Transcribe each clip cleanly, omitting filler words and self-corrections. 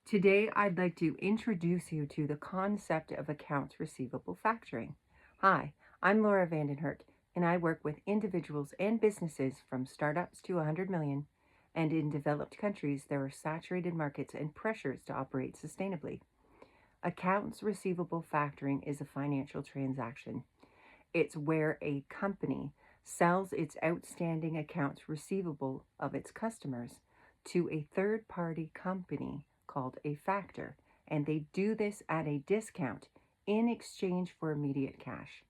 Today, I'd like to introduce you to the concept of accounts receivable factoring. Hi, I'm Laura Vandenhert, and I work with individuals and businesses from startups to 100 million. And in developed countries, there are saturated markets and pressures to operate sustainably. Accounts receivable factoring is a financial transaction. It's where a company sells its outstanding accounts receivable of its customers to a third-party company called a factor, and they do this at a discount in exchange for immediate cash.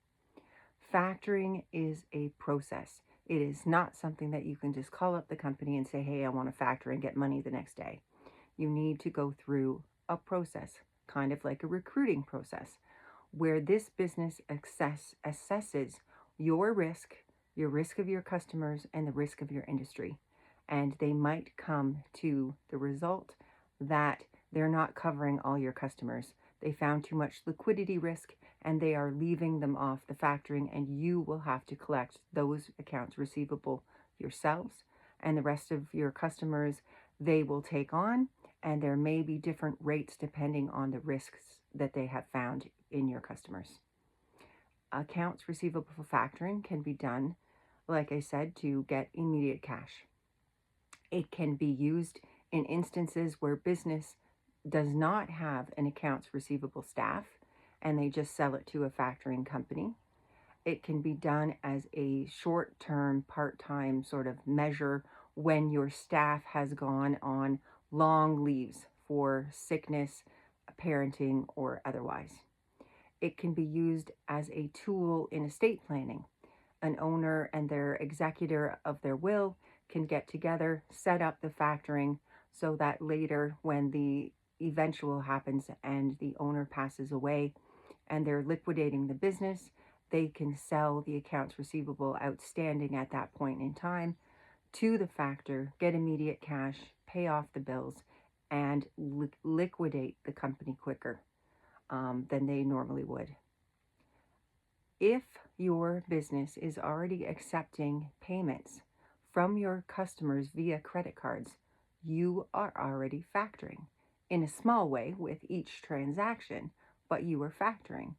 Factoring is a process. It is not something that you can just call up the company and say, hey, I want to factor and get money the next day. You need to go through a process, kind of like a recruiting process, where this business assesses your risk of your customers, and the risk of your industry. And they might come to the result that they're not covering all your customers. They found too much liquidity risk and they are leaving them off the factoring, and you will have to collect those accounts receivable yourselves, and the rest of your customers they will take on, and there may be different rates depending on the risks that they have found in your customers. Accounts receivable factoring can be done, like I said, to get immediate cash. It can be used in instances where business does not have an accounts receivable staff and they just sell it to a factoring company. It can be done as a short-term, part-time sort of measure when your staff has gone on long leaves for sickness, parenting, or otherwise. It can be used as a tool in estate planning. An owner and their executor of their will can get together, set up the factoring so that later when the eventual happens and the owner passes away and they're liquidating the business, they can sell the accounts receivable outstanding at that point in time to the factor, get immediate cash, pay off the bills, and liquidate the company quicker than they normally would. If your business is already accepting payments from your customers via credit cards, you are already factoring in a small way with each transaction, but you are factoring.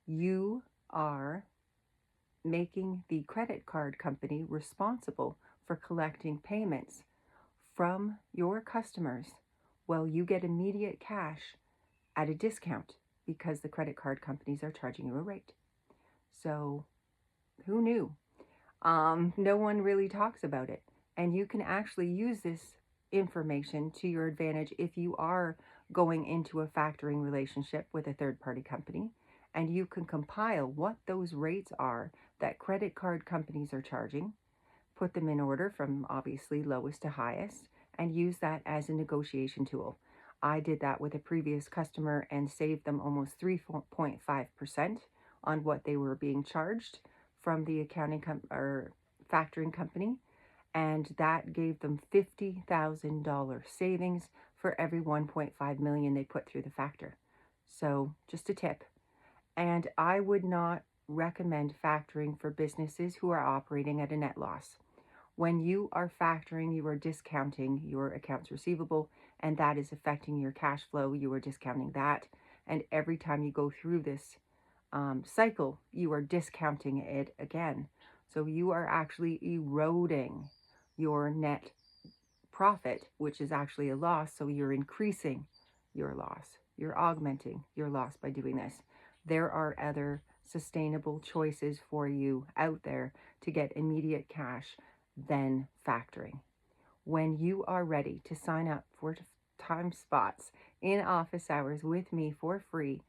You are making the credit card company responsible for collecting payments from your customers while you get immediate cash at a discount because the credit card companies are charging you a rate. So who knew? No one really talks about it. And you can actually use this information to your advantage if you are going into a factoring relationship with a third-party company, and you can compile what those rates are that credit card companies are charging, put them in order from obviously lowest to highest, and use that as a negotiation tool. I did that with a previous customer and saved them almost 3.5% on what they were being charged from the factoring company, and that gave them $50,000 savings for every 1.5 million they put through the factor. So just a tip. And I would not recommend factoring for businesses who are operating at a net loss. When you are factoring, you are discounting your accounts receivable, and that is affecting your cash flow. You are discounting that, and every time you go through this cycle, you are discounting it again. So you are actually eroding your net profit, which is actually a loss. So you're increasing your loss. You're augmenting your loss by doing this. There are other sustainable choices for you out there to get immediate cash than factoring. When you are ready to sign up for time spots in office hours with me for free,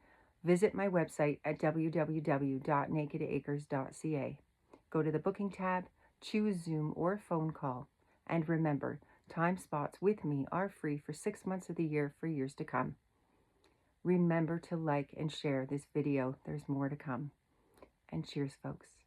visit my website at www.nakedacres.ca. Go to the booking tab, choose Zoom or phone call, and remember, time spots with me are free for 6 months of the year for years to come. Remember to like and share this video. There's more to come. And cheers, folks.